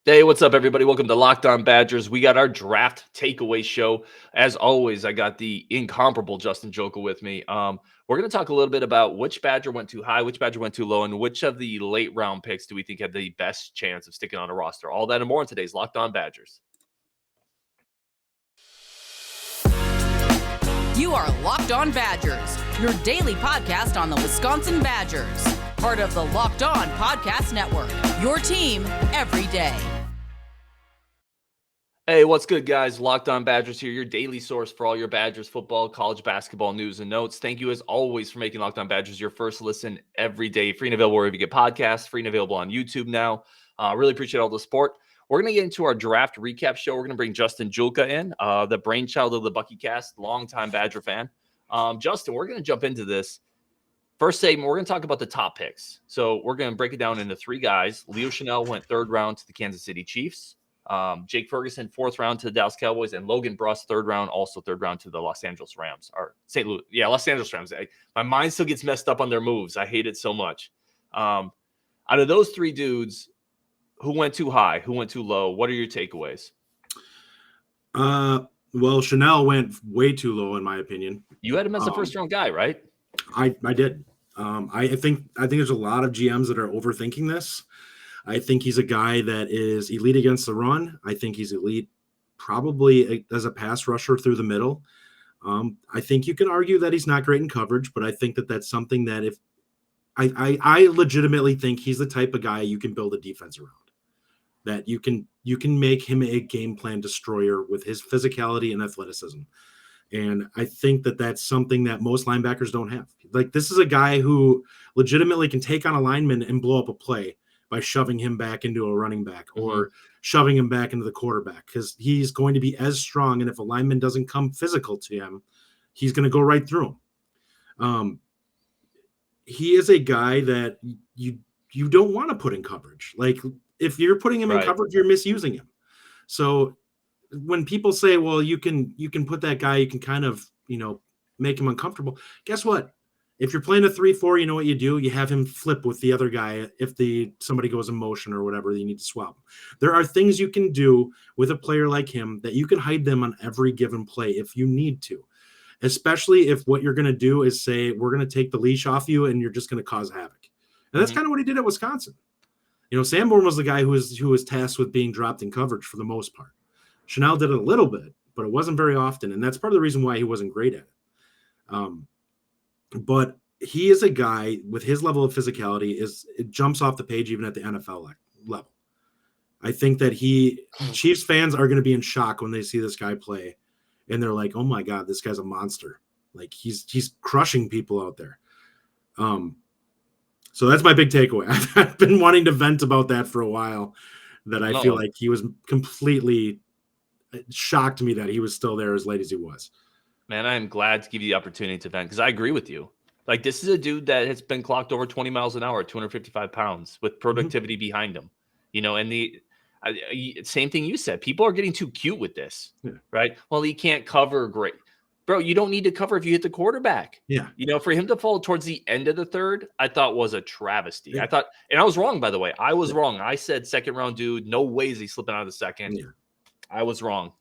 Hey, what's up, everybody? Welcome to Locked On Badgers. We got our draft takeaway show. As always, I got the incomparable Justin Julka with me. We're going to talk a little bit about which Badger went too high, which Badger went too low, and which of the late round picks do we think had the best chance of sticking on a roster. All that and more in today's Locked On Badgers. You are Locked On Badgers, your daily podcast on the Wisconsin Badgers. Part of the Locked On Podcast Network, your team every day. Hey, what's good, guys? Locked On Badgers here, your daily source for all your Badgers football, college basketball news and notes. Thank you, as always, for making Locked On Badgers your first listen every day. Free and available wherever you get podcasts, free and available on YouTube now. Really appreciate all the support. We're going to get into our draft recap show. We're going to bring Justin Julka in, the brainchild of the Bucky Cast, longtime Badger fan. Justin, we're going to jump into this. First segment, we're going to talk about the top picks. So we're going to break it down into three guys. Leo Chenel went third round to the Kansas City Chiefs. Jake Ferguson, fourth round to the Dallas Cowboys, and Logan Bruss, third round to the Los Angeles Rams, or St. Louis. Yeah, Los Angeles Rams. My mind still gets messed up on their moves. I hate it so much. Out of those three dudes, who went too high, who went too low? What are your takeaways? Well, Chenel went way too low, in my opinion. You had him as a first round guy, right? I did. I think there's a lot of GMs that are overthinking this. I think he's a guy that is elite against the run. I think he's elite probably as a pass rusher through the middle. I think you can argue that he's not great in coverage, but I think that that's something that if I legitimately think he's the type of guy you can build a defense around, that you can make him a game plan destroyer with his physicality and athleticism. And I think that that's something that most linebackers don't have. Like, this is a guy who legitimately can take on a lineman and blow up a play by shoving him back into a running back or shoving him back into the quarterback, because he's going to be as strong. And if a lineman doesn't come physical to him, he's going to go right through him. He is a guy that you don't want to put in coverage. Like, if you're putting him in coverage, you're misusing him. So when people say, well, you can put that guy, you can kind of, make him uncomfortable. Guess what? If you're playing a 3-4, you know what you do? You have him flip with the other guy if somebody goes in motion or whatever, you need to swap. There are things you can do with a player like him that you can hide them on every given play if you need to, especially if what you're going to do is say, we're going to take the leash off you and you're just going to cause havoc. And that's kind of what he did at Wisconsin. Sanborn was the guy who was tasked with being dropped in coverage for the most part. Chenel did it a little bit, but it wasn't very often, and that's part of the reason why he wasn't great at it. But he is a guy with his level of physicality, it jumps off the page even at the NFL level. I think that Chiefs fans are going to be in shock when they see this guy play, and they're like, "Oh my God, this guy's a monster! Like, he's crushing people out there." So that's my big takeaway. I've been wanting to vent about that for a while. That I feel like he was completely shocked me that he was still there as late as he was. Man, I am glad to give you the opportunity to vent, because I agree with you. Like, this is a dude that has been clocked over 20 miles an hour, 255 pounds, with productivity behind him. And the same thing you said. People are getting too cute with this, right? Well, he can't cover great. Bro, you don't need to cover if you hit the quarterback. Yeah. For him to fall towards the end of the third, I thought was a travesty. Yeah. I thought, and I was wrong, by the way. I was wrong. I said second round dude. No way is he slipping out of the second. Yeah. I was wrong.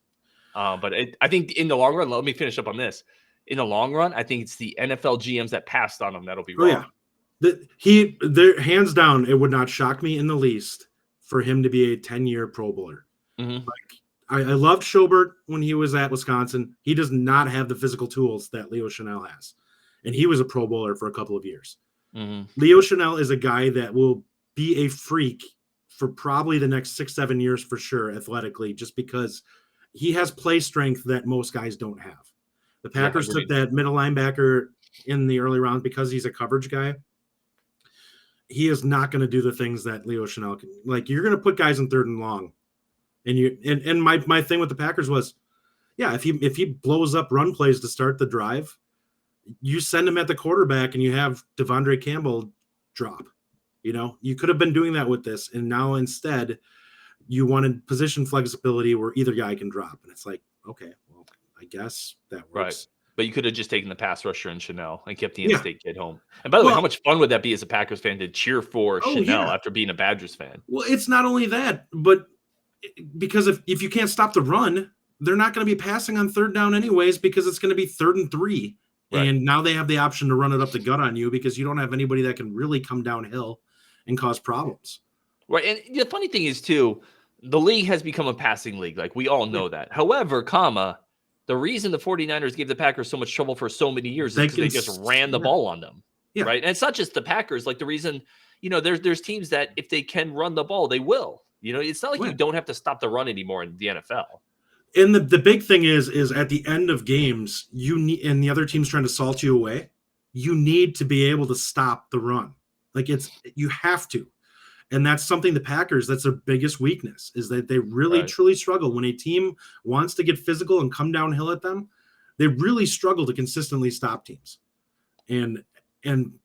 But I think in the long run, let me finish up on this. In the long run, I think it's the NFL GMs that passed on him that'll be wrong. Yeah. Hands down, it would not shock me in the least for him to be a 10-year Pro Bowler. Mm-hmm. Like, I loved Schobert when he was at Wisconsin. He does not have the physical tools that Leo Chenel has. And he was a Pro Bowler for a couple of years. Mm-hmm. Leo Chenel is a guy that will be a freak for probably the next 6-7 years for sure, athletically, just because he has play strength that most guys don't have. The Packers took that middle linebacker in the early round because he's a coverage guy. He is not going to do the things that Leo Chenel can. Like, you're going to put guys in third and long. And my thing with the Packers was, if he blows up run plays to start the drive, you send him at the quarterback and you have Devondre Campbell drop. You could have been doing that with this, and now instead you wanted position flexibility where either guy can drop. And it's like, okay, well, I guess that works. Right. But you could have just taken the pass rusher and Chenel and kept the in-state kid home. And by the way, how much fun would that be as a Packers fan to cheer for Chenel after being a Badgers fan? Well, it's not only that, but because if you can't stop the run, they're not going to be passing on third down anyways, because it's going to be 3rd and 3. Right. And now they have the option to run it up the gut on you because you don't have anybody that can really come downhill and cause problems. Right. And the funny thing is, too, the league has become a passing league. Like, we all know that. However, the reason the 49ers gave the Packers so much trouble for so many years is because they just ran the ball on them. Yeah. Right. And it's not just the Packers. Like, the reason, there's teams that if they can run the ball, they will. It's not like you don't have to stop the run anymore in the NFL. And the big thing is at the end of games, you need, and the other team's trying to salt you away, you need to be able to stop the run. Like, you have to. And that's something the Packers, that's their biggest weakness, is that they really, truly struggle. When a team wants to get physical and come downhill at them, they really struggle to consistently stop teams. And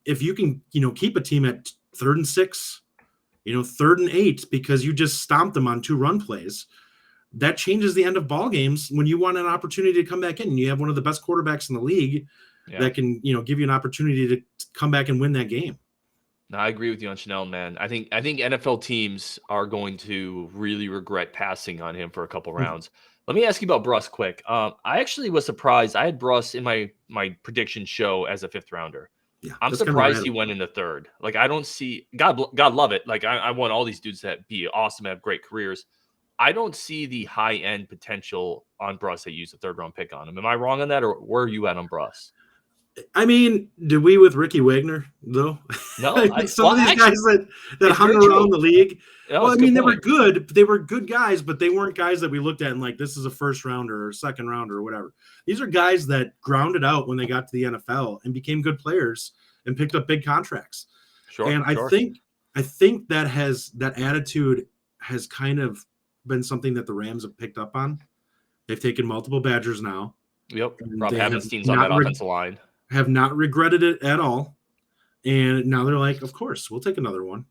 if you can, keep a team at 3rd and 6, 3rd and 8, because you just stomped them on 2 run plays, that changes the end of ball games when you want an opportunity to come back in. And you have one of the best quarterbacks in the league that can, give you an opportunity to come back and win that game. No, I agree with you on Chenel, man. I think NFL teams are going to really regret passing on him for a couple rounds. Let me ask you about Bruss quick. I actually was surprised. I had Bruss in my prediction show as a 5th rounder. Yeah, I'm surprised he went in the 3rd. Like, I don't see God love it. Like, I want all these dudes that be awesome, have great careers. I don't see the high end potential on Bruss that used a 3rd round pick on him. Am I wrong on that, or where are you at on Bruss? I mean, did we with Ricky Wagner though? No, some of these guys that hung around the league. Yeah, well, I mean, they were good. They were good guys, but they weren't guys that we looked at and like, this is a 1st rounder or 2nd rounder or whatever. These are guys that grounded out when they got to the NFL and became good players and picked up big contracts. Sure. And I think that attitude has kind of been something that the Rams have picked up on. They've taken multiple Badgers now. Yep. Rob Havenstein's on that offensive line. Have not regretted it at all. And now they're like, of course, we'll take another one.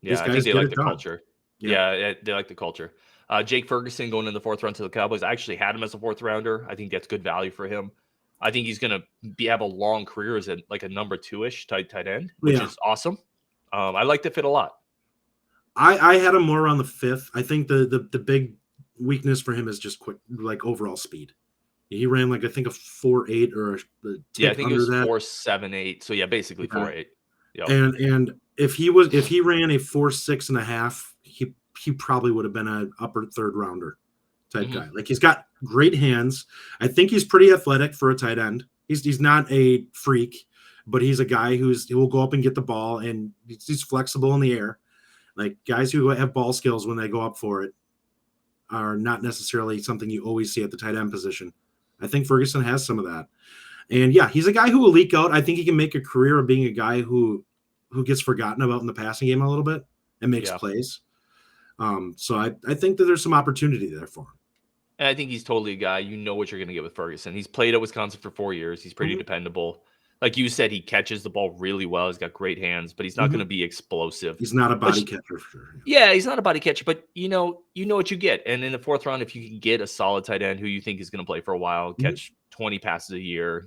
Yeah, I think they like the culture. Yeah, they like the culture. Jake Ferguson going in the 4th round to the Cowboys. I actually had him as a 4th rounder. I think that's good value for him. I think he's going to have a long career as a number 2-ish tight end, which is awesome. I like the fit a lot. I had him more around the 5th. I think the big weakness for him is just quick, like overall speed. He ran I think a 4.8 or a I think it was 4.78. So basically 4.8. Yep. And if he ran a 4.6.5, he probably would have been an upper 3rd rounder type guy. Like, he's got great hands. I think he's pretty athletic for a tight end. He's not a freak, but he's a guy who will go up and get the ball, and he's flexible in the air. Like, guys who have ball skills when they go up for it are not necessarily something you always see at the tight end position. I think Ferguson has some of that. And he's a guy who will leak out. I think he can make a career of being a guy who gets forgotten about in the passing game a little bit and makes plays. So I think that there's some opportunity there for him. And I think he's totally a guy, what you're going to get with Ferguson. He's played at Wisconsin for 4 years. He's pretty dependable. Like you said, he catches the ball really well. He's got great hands, but he's not going to be explosive. He's not a body catcher for sure. Yeah, he's not a body catcher, but you know what you get. And in the 4th round, if you can get a solid tight end who you think is going to play for a while, catch 20 passes a year,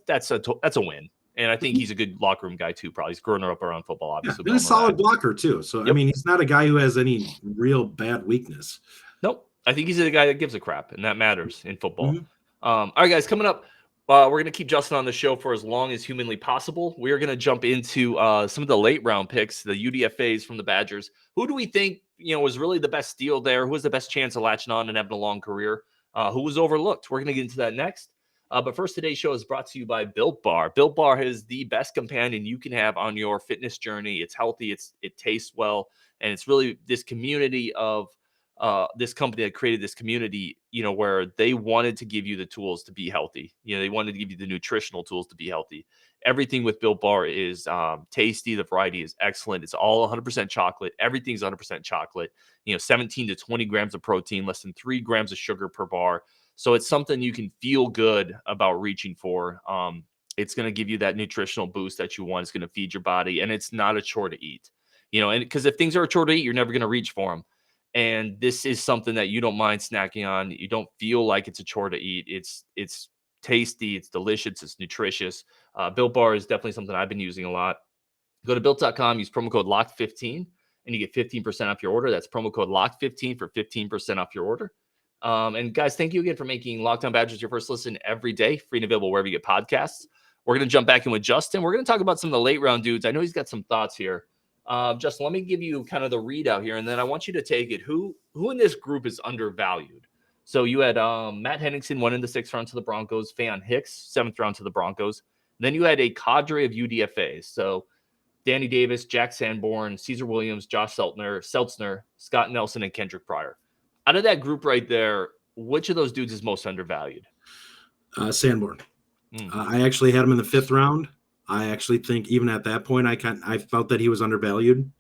that's a win. And I think he's a good locker room guy too. Probably he's growing up around football, obviously. He's a solid blocker too. So I mean, he's not a guy who has any real bad weakness. Nope. I think he's a guy that gives a crap, and that matters in football. All right, guys, coming up. We're going to keep Justin on the show for as long as humanly possible. We are going to jump into some of the late round picks, the UDFAs from the Badgers. Who do we think, was really the best steal there? Who has the best chance of latching on and having a long career? Who was overlooked? We're going to get into that next. But first, today's show is brought to you by Built Bar. Built Bar is the best companion you can have on your fitness journey. It's healthy, it tastes well, and it's really this community of this company that created this community, where they wanted to give you the tools to be healthy. They wanted to give you the nutritional tools to be healthy. Everything with Built Bar is tasty. The variety is excellent. It's all 100% chocolate. Everything's 100% chocolate. 17 to 20 grams of protein, less than 3 grams of sugar per bar. So it's something you can feel good about reaching for. It's going to give you that nutritional boost that you want. It's going to feed your body, and it's not a chore to eat. And because if things are a chore to eat, you're never going to reach for them. And this is something that you don't mind snacking on. You don't feel like it's a chore to eat. It's tasty. It's delicious. It's nutritious. Built Bar is definitely something I've been using a lot. Go to built.com, use promo code LOCK15, and you get 15% off your order. That's promo code LOCK15 for 15% off your order. And guys, thank you again for making Locked On Badgers your first listen every day, free and available wherever you get podcasts. We're going to jump back in with Justin. We're going to talk about some of the late round dudes. I know he's got some thoughts here. Justin, let me give you kind of the readout here, and then I want you to take it. Who in this group is undervalued? So you had Matt Henningsen went in the 6th round to the Broncos, Faion Hicks, 7th round to the Broncos. Then you had a cadre of UDFAs. So Danny Davis, Jack Sanborn, Caesar Williams, Josh Seltzner, Scott Nelson, and Kendrick Pryor. Out of that group right there, which of those dudes is most undervalued? Sanborn. I actually had him in the 5th round. I actually think even at that point, I felt that he was undervalued.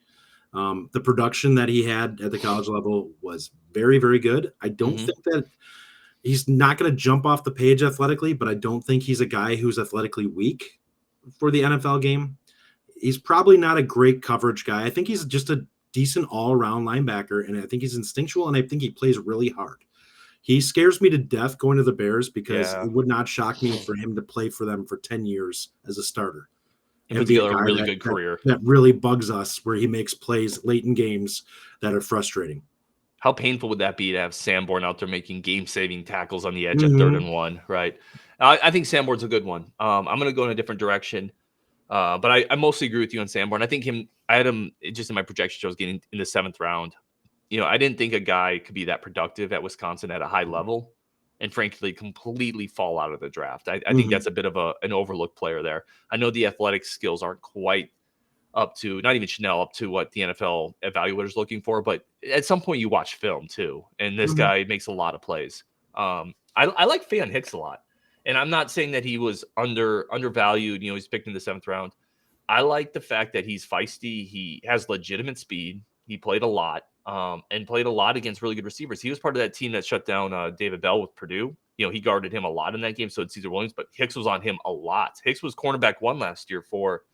The production that he had at the college level was very, very good. I don't think that he's not going to jump off the page athletically, but I don't think he's a guy who's athletically weak for the NFL game. He's probably not a great coverage guy. I think he's just a decent all-around linebacker, and I think he's instinctual, and I think he plays really hard. He scares me to death going to the Bears because it would not shock me for him to play for them for 10 years as a starter. In particular, a really good career. That really bugs us where he makes plays late in games that are frustrating. How painful would that be to have Sanborn out there making game-saving tackles on the edge at 3rd and 1, right? I think Sanborn's a good one. I'm going to go in a different direction. But I mostly agree with you on Sanborn. I think I had him just in my projection shows getting in the 7th round. I didn't think a guy could be that productive at Wisconsin at a high level and frankly completely fall out of the draft. I think that's a bit of an overlooked player there. I know the athletic skills aren't quite up to, not even Chenel, up to what the NFL evaluator's looking for, but at some point you watch film too. And this guy makes a lot of plays. I like Faion Hicks a lot. And I'm not saying that he was undervalued. He's picked in the 7th round. I like the fact that he's feisty. He has legitimate speed. He played a lot and played a lot against really good receivers. He was part of that team that shut down David Bell with Purdue. He guarded him a lot in that game. So did Caesar Williams, but Hicks was on him a lot. Hicks was cornerback 1 last year for,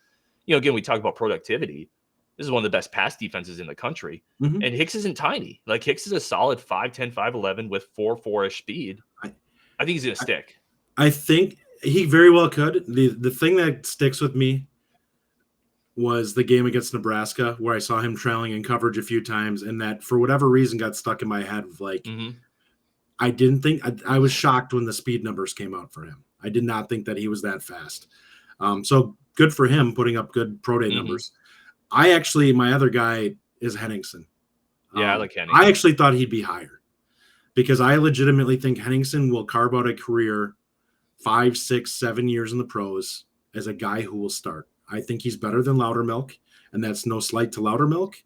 again, we talk about productivity. This is one of the best pass defenses in the country. And Hicks isn't tiny. Like Hicks is a solid 5'10", 5'11" with 4.4-ish speed. I think he's going to stick. I think he very well could. The thing that sticks with me was the game against Nebraska where I saw him trailing in coverage a few times, and that for whatever reason got stuck in my head of like, I didn't think I was shocked when the speed numbers came out for him. I did not think that he was that fast. So good for him putting up good pro day numbers. My other guy is Henningsen. I like Henningsen. I actually thought he'd be higher because I legitimately think Henningsen will carve out a career 5, 6, 7 years in the pros as a guy who will start. I think he's better than Loudermilk, and that's no slight to Loudermilk,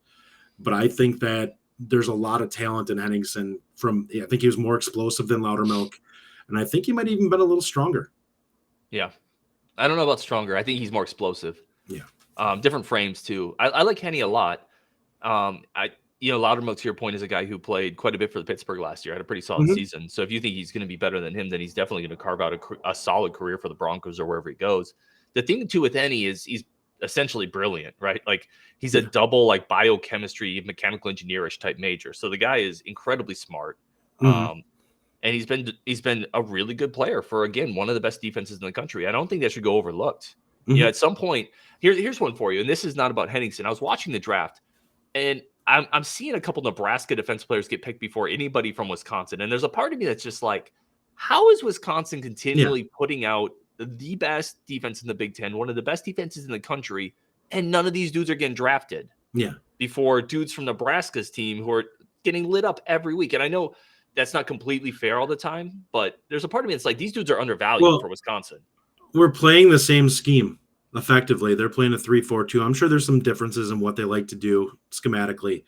but I think that there's a lot of talent in Henningsen. I think he was more explosive than Loudermilk, and I think he might even been a little stronger. Yeah. I don't know about stronger. I think he's more explosive. Yeah. Different frames too. I like Henny a lot. Loudermilk, to your point, is a guy who played quite a bit for the Pittsburgh last year, had a pretty solid season. So if you think he's going to be better than him, then he's definitely going to carve out a solid career for the Broncos or wherever he goes. The thing too with Henny is he's essentially brilliant, right? Like he's a double like biochemistry, mechanical engineerish type major. So the guy is incredibly smart. And he's been a really good player for, again, one of the best defenses in the country. I don't think that should go overlooked. At some point, here's one for you. And this is not about Henningsen. I was watching the draft and I'm seeing a couple Nebraska defensive players get picked before anybody from Wisconsin. And there's a part of me that's just like, how is Wisconsin continually putting out the best defense in the Big Ten, one of the best defenses in the country, and none of these dudes are getting drafted? Yeah. Before dudes from Nebraska's team who are getting lit up every week. And I know that's not completely fair all the time, but there's a part of me that's like, these dudes are undervalued for Wisconsin. We're playing the same scheme. Effectively, they're playing a 3-4-2. I'm sure there's some differences in what they like to do schematically.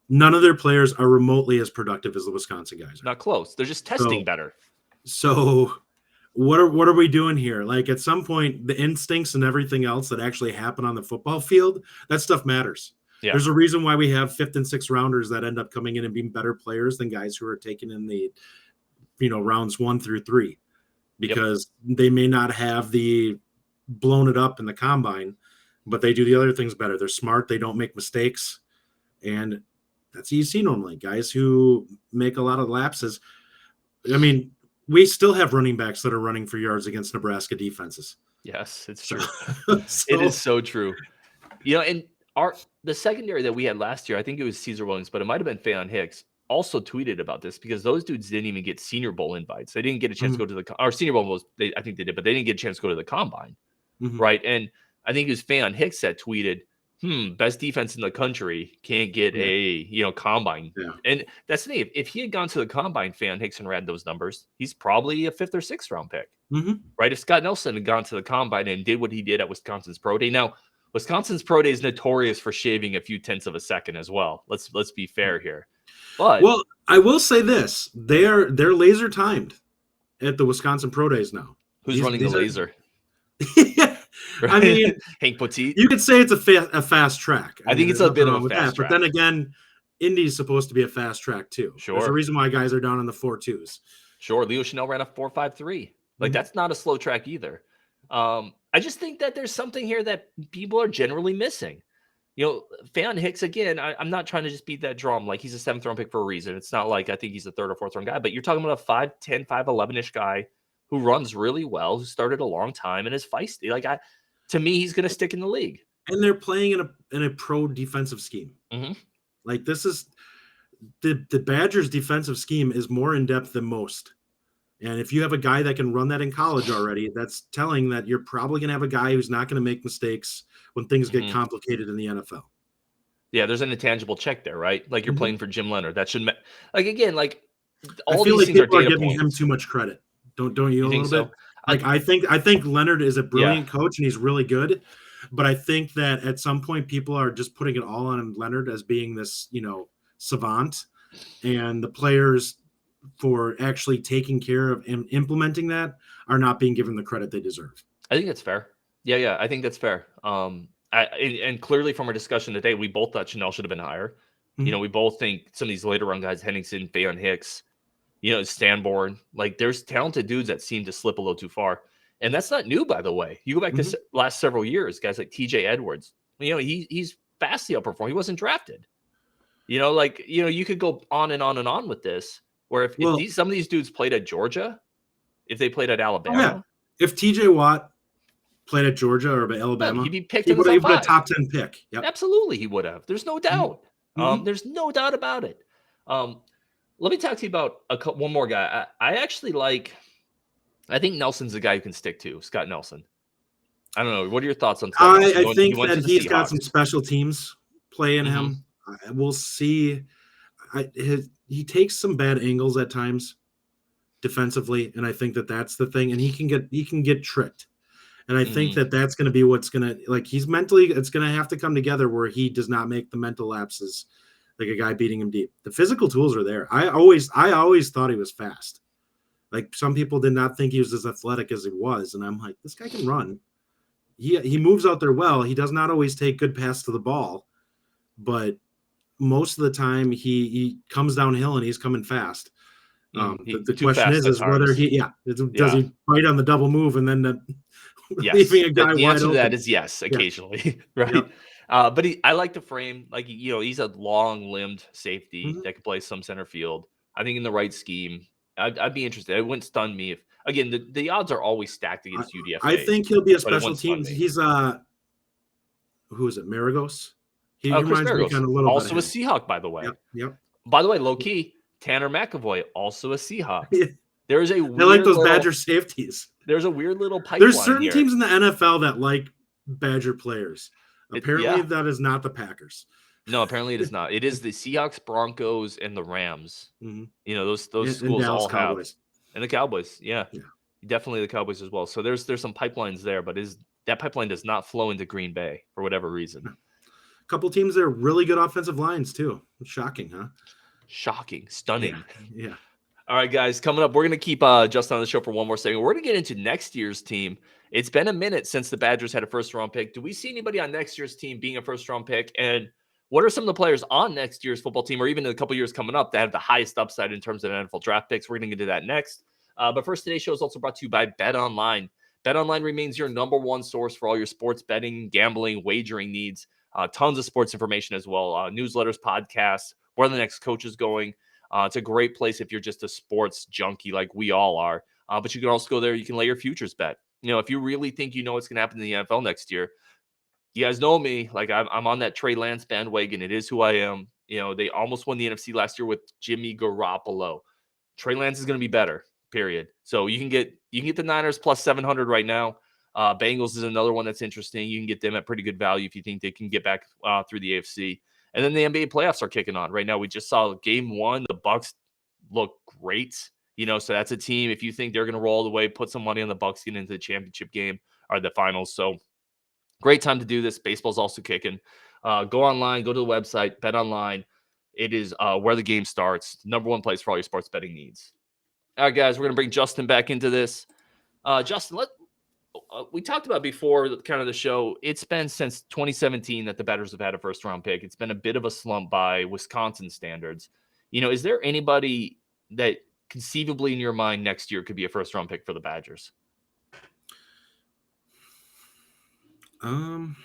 None of their players are remotely as productive as the Wisconsin guys are. Not close. They're just testing better. So what are we doing here? Like at some point, the instincts and everything else that actually happen on the football field, that stuff matters. Yeah. There's a reason why we have 5th and 6th rounders that end up coming in and being better players than guys who are taken in the, rounds 1 through 3, because they may not have the blown it up in the combine, but they do the other things better. They're smart. They don't make mistakes. And that's what you see normally. Guys who make a lot of lapses. I mean, we still have running backs that are running for yards against Nebraska defenses. Yes, it's true. It is so true. And The secondary that we had last year, I think it was Caesar Williams, but it might have been Faion Hicks, also tweeted about this because those dudes didn't even get Senior Bowl invites. They didn't get a chance to go to or Senior Bowl was, I think they did, but they didn't get a chance to go to the combine, right? And I think it was Faion Hicks that tweeted, best defense in the country can't get a combine. Yeah. And that's the thing. If he had gone to the combine, Faion Hicks, and ran those numbers, he's probably a 5th or 6th round pick, right? If Scott Nelson had gone to the combine and did what he did at Wisconsin's Pro Day. Now, Wisconsin's Pro Day is notorious for shaving a few tenths of a second as well. Let's be fair here. But well, I will say this: they're laser timed at the Wisconsin Pro Days now. Who's running the laser? Right? I mean, Hank Petit. You could say it's a fast track. I think it's a bit of a fast track. But then again, Indy's supposed to be a fast track too. Sure. There's a reason why guys are down in the 4.2s. Sure. Leo Chenel ran a 4.53. Like that's not a slow track either. I just think that there's something here that people are generally missing. Faion Hicks, again, I'm not trying to just beat that drum. Like, he's a 7th round pick for a reason. It's not like I think he's a 3rd or 4th round guy, but you're talking about a 5'10", 5'11"-ish guy who runs really well, who started a long time and is feisty. Like, to me, he's going to stick in the league. And they're playing in a pro defensive scheme. Like, this is the Badgers defensive scheme is more in depth than most. And if you have a guy that can run that in college already, that's telling that you're probably going to have a guy who's not going to make mistakes when things get complicated in the NFL. Yeah, there's an intangible check there, right? Like, you're playing for Jim Leonard. That should all I feel these like things are people data giving points. him too much credit. Don't you a little so? bit? Like, I think Leonard is a brilliant coach and he's really good, but I think that at some point people are just putting it all on Leonard as being this, savant, and the players for actually taking care of and implementing that are not being given the credit they deserve. I think that's fair. Yeah, I think that's fair. And clearly from our discussion today, we both thought Chenel should have been higher. We both think some of these later run guys, Henningsen, Faion Hicks, Sanborn, like, there's talented dudes that seem to slip a little too far. And that's not new, by the way. You go back to last several years, guys like TJ Edwards, he's vastly outperformed. He wasn't drafted. You could go on and on and on with this. Where if some of these dudes played at Georgia, if they played at Alabama, if TJ Watt played at Georgia or at Alabama, he'd be picked. He would have a top 10 pick. Yep. Absolutely, he would have. There's no doubt. There's no doubt about it. Let me talk to you about one more guy. I actually like. I think Nelson's the guy who can stick to Scott Nelson. I don't know. What are your thoughts on Scott Nelson? I think that he's got some special teams play in him. We'll see. He takes some bad angles at times defensively, and I think that that's the thing. And he can get tricked, and I think that that's going to be what's going to, like, he's mentally, it's going to have to come together where he does not make the mental lapses like a guy beating him deep. The physical tools are there. I always thought he was fast. Like, some people did not think he was as athletic as he was, and I'm like, this guy can run. He moves out there well. He does not always take good pass to the ball, but most of the time he comes downhill and he's coming fast. The question is whether does he bite on the double move and then leaving a guy the wide answer open? to that is yes, occasionally, right? Yeah. But I like the frame. Like, he's a long-limbed safety that can play some center field. I think in the right scheme, I'd be interested. It wouldn't stun me if, again, the odds are always stacked against UDFAs. I think he'll be a special team. He's who is it? Maragos. He reminds me kind of a little also bit a Seahawk, by the way. Yep. By the way, low key, Tanner McAvoy, also a Seahawk. There is a weird like those Badger safeties. There's a weird little pipeline. There's certain teams in the NFL that like Badger players. Apparently, that is not the Packers. No, apparently it is not. It is the Seahawks, Broncos, and the Rams. Those schools all Cowboys. Have. And the Cowboys, yeah. Definitely the Cowboys as well. So there's some pipelines there, but that pipeline does not flow into Green Bay for whatever reason. A couple teams that are really good offensive lines too. Shocking, huh? Shocking, stunning. Yeah. All right, guys, coming up, we're going to keep Justin on the show for one more second. We're going to get into next year's team. It's been a minute since the Badgers had a first-round pick. Do we see anybody on next year's team being a first-round pick? And what are some of the players on next year's football team, or even in a couple years coming up, that have the highest upside in terms of NFL draft picks? We're going to get to that next. But first, today's show is also brought to you by BetOnline. BetOnline remains your number one source for all your sports betting, gambling, wagering needs. Tons of sports information as well. Newsletters, podcasts, where the next coach is going. It's a great place if you're just a sports junkie like we all are. But you can also go there. You can lay your futures bet. If you really think you know what's going to happen in the NFL next year, You guys know me. Like I'm on that Trey Lance bandwagon. It is who I am. They almost won the NFC last year with Jimmy Garoppolo. Trey Lance is going to be better. Period. So you can get the Niners plus 700 right now. Bengals is another one that's interesting. You can get them at pretty good value if you think they can get back through the AFC. And then the NBA playoffs are kicking on right now. We just saw game 1. The Bucks look great. So that's a team. If you think they're going to roll the way, put some money on the Bucks getting into the championship game or the finals. So great time to do this. Baseball's also kicking. Go online, go to the website, bet online. It is where the game starts. Number one place for all your sports betting needs. All right, guys, we're going to bring Justin back into this. Justin, we talked about before kind of the show. It's been since 2017 that the Badgers have had a first-round pick. It's been a bit of a slump by Wisconsin standards. Is there anybody that conceivably in your mind next year could be a first-round pick for the Badgers? Trying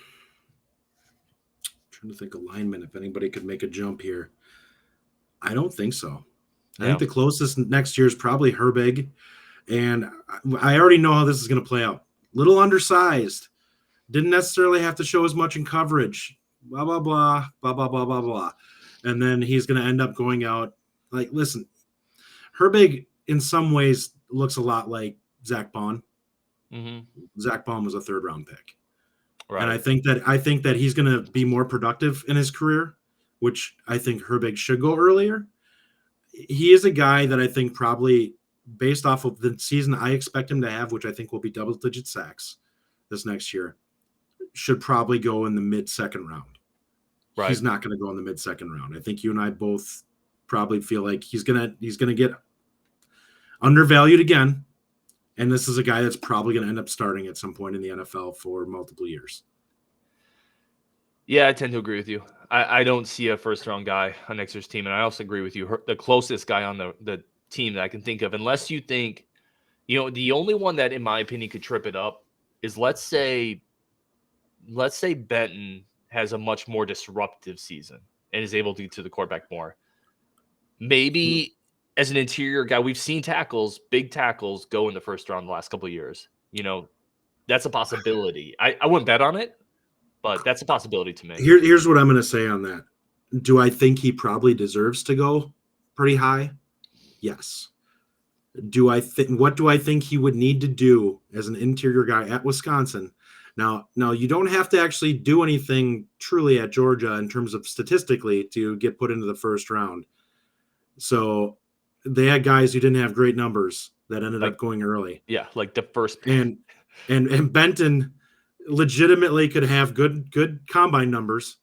to think alignment, if anybody could make a jump here. I don't think so. I think the closest next year is probably Herbig. And I already know how this is going to play out. Little undersized. Didn't necessarily have to show as much in coverage. Blah, blah, blah, blah, blah, blah, blah, blah. And then he's going to end up going out. Like, listen, Herbig in some ways looks a lot like Zach Bond. Mm-hmm. Zach Bond was a third-round pick. Right. And I think that he's going to be more productive in his career, which I think Herbig should go earlier. He is a guy that I think probably based off of the season I expect him to have, which I think will be double-digit sacks this next year, should probably go in the mid-second round. Right. He's not going to go in the mid-second round. I think you and I both probably feel like he's gonna get undervalued again. And this is a guy that's probably going to end up starting at some point in the NFL for multiple years. Yeah, I tend to agree with you. I don't see a first-round guy on next year's team, and I also agree with you. The closest guy on the team that I can think of, unless you think, the only one that, in my opinion, could trip it up is let's say Benton has a much more disruptive season and is able to get to the quarterback more. Maybe as an interior guy, we've seen big tackles go in the first round the last couple of years. That's a possibility. I wouldn't bet on it, but that's a possibility to me. Here's what I'm going to say on that. Do I think he probably deserves to go pretty high? Yes. What do I think he would need to do as an interior guy at Wisconsin? Now you don't have to actually do anything truly at Georgia in terms of statistically to get put into the first round. So they had guys who didn't have great numbers that ended up going early. Yeah, like the first pick. And Benton legitimately could have good combine numbers.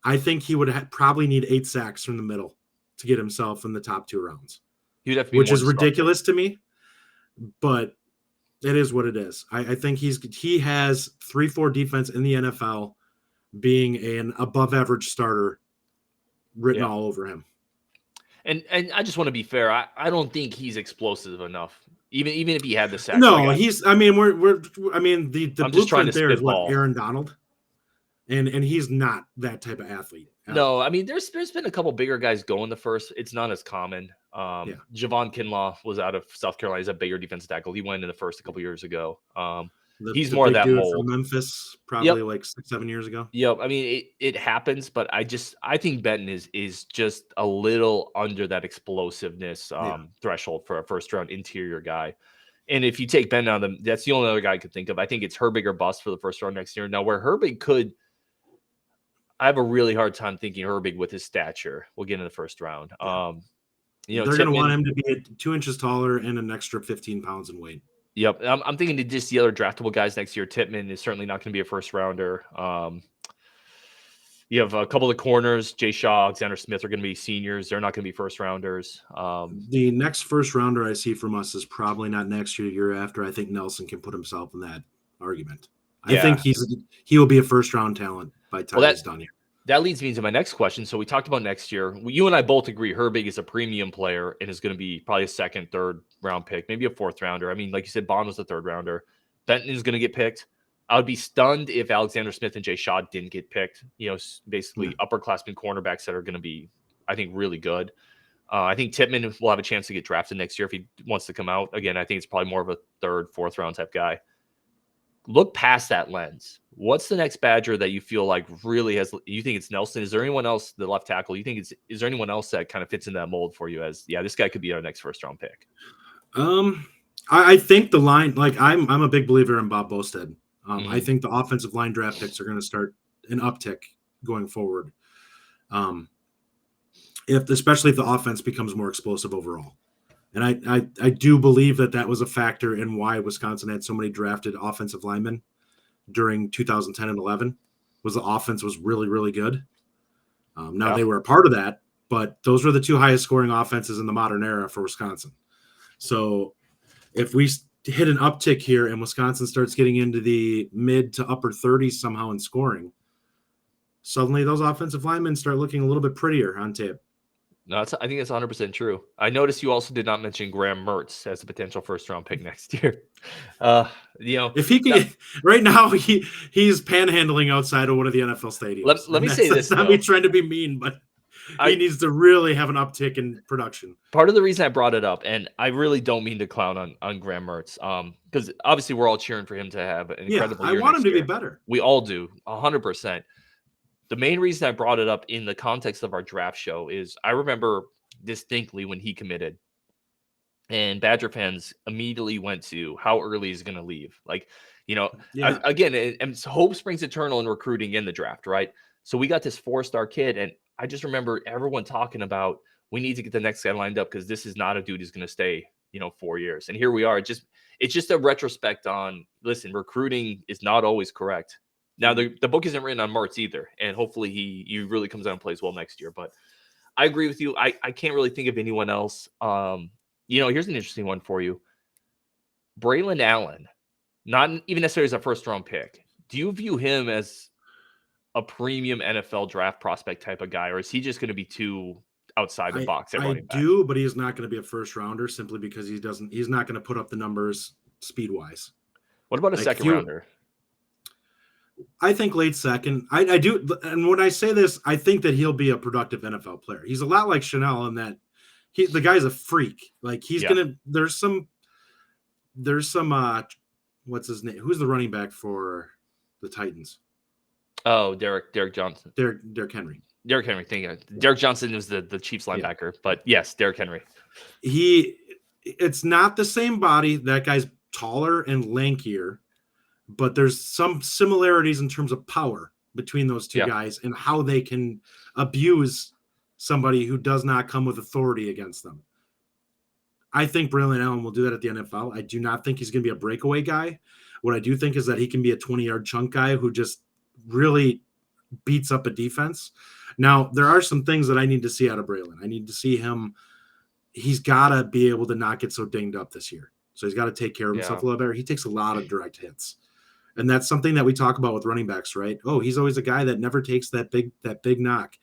I think he would probably need 8 sacks from the middle to get himself in the top 2 rounds. He'd have to be which is ridiculous to me, but it is what it is. I think he has 3-4 defense in the NFL, being an above average starter written all over him. And I just want to be fair. I don't think he's explosive enough. Even if he had the sack. No, the blueprint there is what, Aaron Donald, and he's not that type of athlete. No, I mean there's been a couple bigger guys going the first. It's not as common. Javon Kinlaw was out of South Carolina. He's a bigger defensive tackle. He went in the first a couple years ago. He's more of that mold. From Memphis, probably like 6-7 years ago. Yep. I mean, it happens, but I think Benton is just a little under that explosiveness threshold for a first round interior guy. And if you take Benton out of them, that's the only other guy I could think of. I think it's Herbig or bust for the first round next year. Now, where Herbig could, I have a really hard time thinking Herbig with his stature will get in the first round. They're going to want him to be 2 inches taller and an extra 15 pounds in weight. Yep. I'm thinking of just the other draftable guys next year. Tippmann is certainly not going to be a first rounder. You have a couple of corners. Jay Shaw, Alexander Smith are going to be seniors. They're not going to be first rounders. The next first rounder I see from us is probably not next year, year after. I think Nelson can put himself in that argument. I think he will be a first round talent by the time he's done here. That leads me into my next question. So we talked about next year. You and I both agree Herbig is a premium player and is going to be probably a second, third round pick, maybe a fourth rounder. I mean, like you said, Bond was the third rounder. Benton is going to get picked. I would be stunned if Alexander Smith and Jay Shaw didn't get picked. Basically upperclassmen cornerbacks that are going to be, I think, really good. I think Tippmann will have a chance to get drafted next year if he wants to come out. Again, I think it's probably more of a third, fourth round type guy. look past that lens. What's the next Badger that you feel like really has? You think it's Nelson? Is there anyone else, the left tackle? You think is there anyone else that kind of fits in that mold for you? As this guy could be our next first round pick. I think the line, like I'm a big believer in Bob Bostad. I think the offensive line draft picks are going to start an uptick going forward. Especially if the offense becomes more explosive overall. And I do believe that was a factor in why Wisconsin had so many drafted offensive linemen during 2010 and 11, was the offense was really, really good. They were a part of that, but those were the two highest scoring offenses in the modern era for Wisconsin. So if we hit an uptick here and Wisconsin starts getting into the mid to upper 30s somehow in scoring, suddenly those offensive linemen start looking a little bit prettier on tape. No, I think that's 100% true. I noticed you also did not mention Graham Mertz as a potential first-round pick next year. If he can, right now he's panhandling outside of one of the NFL stadiums. Let me say this. That's not me trying to be mean, but he needs to really have an uptick in production. Part of the reason I brought it up, and I really don't mean to clown on Graham Mertz, because obviously we're all cheering for him to have an incredible year. I want him to be better. We all do, 100%. The main reason I brought it up in the context of our draft show is I remember distinctly when he committed, and Badger fans immediately went to how early he's going to leave. Like, again, and hope springs eternal in recruiting in the draft, right? So we got this 4-star kid, and I just remember everyone talking about we need to get the next guy lined up because this is not a dude who's going to stay, 4 years. And here we are. It's just a retrospect on, listen, recruiting is not always correct. Now, the book isn't written on Mertz either, and hopefully he really comes out and plays well next year. But I agree with you. I can't really think of anyone else. Here's an interesting one for you. Braylon Allen, not even necessarily as a first-round pick. Do you view him as a premium NFL draft prospect type of guy, or is he just going to be too outside the box at running back? I do, but he's not going to be a first-rounder simply because he's not going to put up the numbers speed-wise. What about a second-rounder? I think late second. I do, and when I say this, I think that he'll be a productive NFL player. He's a lot like Chenel in that the guy's a freak. Like there's some what's his name? Who's the running back for the Titans? Oh, Derek Johnson. Derek Henry. Derek Henry, thank you. Derek Johnson was the Chiefs linebacker, but yes, Derek Henry. It's not the same body. That guy's taller and lankier. But there's some similarities in terms of power between those two guys and how they can abuse somebody who does not come with authority against them. I think Braylon Allen will do that at the NFL. I do not think he's going to be a breakaway guy. What I do think is that he can be a 20-yard chunk guy who just really beats up a defense. Now, there are some things that I need to see out of Braylon. I need to see him. He's got to be able to not get so dinged up this year. So he's got to take care of himself a little better. He takes a lot of direct hits. And that's something that we talk about with running backs, right? Oh, he's always a guy that never takes that big knock.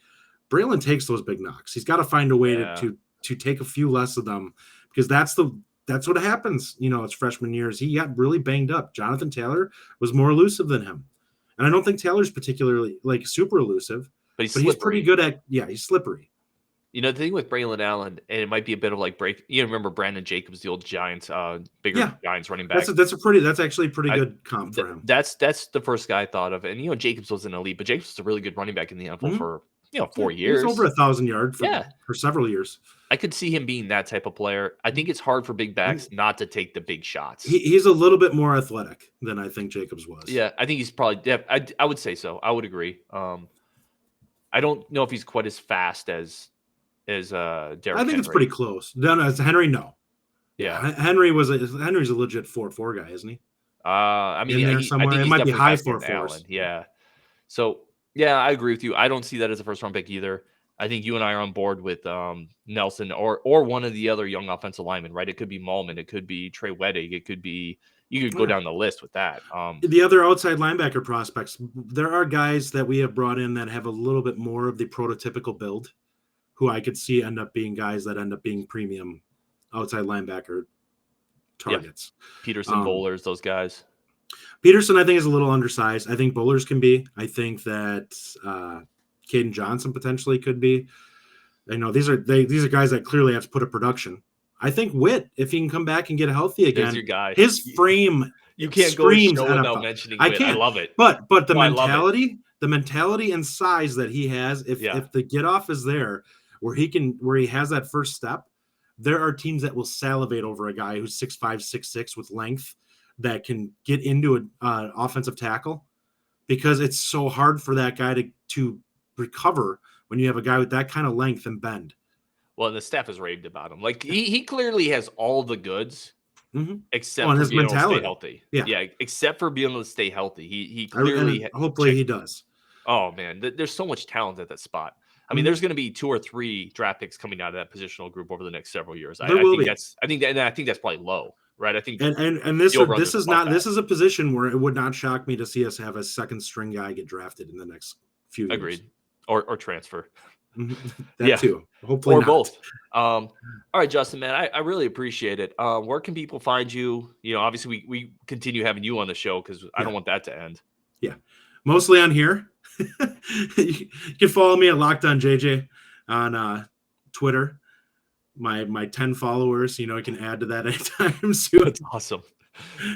Braylon takes those big knocks. He's got to find a way to take a few less of them, because that's what happens. It's freshman years. He got really banged up. Jonathan Taylor was more elusive than him. And I don't think Taylor's particularly super elusive, but he's pretty good at, he's slippery. The thing with Braylon Allen, and it might be a bit of like break. Remember Brandon Jacobs, the old Giants, Giants running back. That's actually a pretty good comp for him. That's the first guy I thought of. And Jacobs was an elite, but Jacobs was a really good running back in the NFL for 4 years. He was over 1,000 yards for several years. I could see him being that type of player. I think it's hard for big backs not to take the big shots. He's a little bit more athletic than I think Jacobs was. Yeah, I think he's probably. I would say so. I would agree. I don't know if he's quite as fast as Derek Henry. I think it's pretty close. No, it's Henry. No. Yeah. Henry's a legit 4.4 guy, isn't he? I mean, in there somewhere. It might be high 4.4s. Yeah. So I agree with you. I don't see that as a first round pick either. I think you and I are on board with Nelson or one of the other young offensive linemen, right? It could be Malman, it could be Trey Wettig, it could be you could go down the list with that. The other outside linebacker prospects, there are guys that we have brought in that have a little bit more of the prototypical build, who I could see end up being guys that end up being premium outside linebacker targets. Yeah. Peterson, Bowlers, those guys. Peterson, I think, is a little undersized. I think Bowlers can be. I think that Caden Johnson potentially could be. These are guys that clearly have to put a production. I think Witt, if he can come back and get healthy again, your guy. His frame You can't go a screams show without NFL. mentioning I Witt. can't. I love it. But the No, I love it. mentality and size that he has, if the get off is there, where he has that first step, there are teams that will salivate over a guy who's 6'5", 6'6" with length that can get into an offensive tackle, because it's so hard for that guy to recover when you have a guy with that kind of length and bend. Well, and the staff has raved about him. Like he clearly has all the goods, except for his being mentality. able to stay healthy. Yeah, except for being able to stay healthy. He clearly hopefully he does. Oh man, there's so much talent at that spot. I mean, there's going to be 2 or 3 draft picks coming out of that positional group over the next several years. I think that's probably low, right? I think and this is a position where it would not shock me to see us have a second string guy get drafted in the next few years. Agreed. Or transfer. That too. Hopefully, or not. both. All right, Justin, man, I really appreciate it. Where can people find you? You know, obviously we continue having you on the show because I don't want that to end. Yeah, mostly on here. You can follow me at Locked On JJ on Twitter. My 10 followers, you can add to that anytime soon. That's awesome.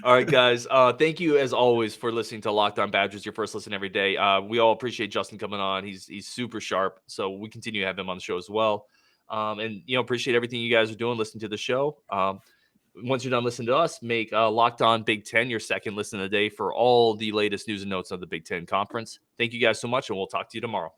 All right, guys. Thank you as always for listening to Locked On Badgers, your first listen every day. We all appreciate Justin coming on. He's super sharp, so we continue to have him on the show as well. And appreciate everything you guys are doing. Listen to the show. Once you're done listening to us, make Locked On Big Ten your second listen of the day for all the latest news and notes of the Big Ten Conference. Thank you guys so much, and we'll talk to you tomorrow.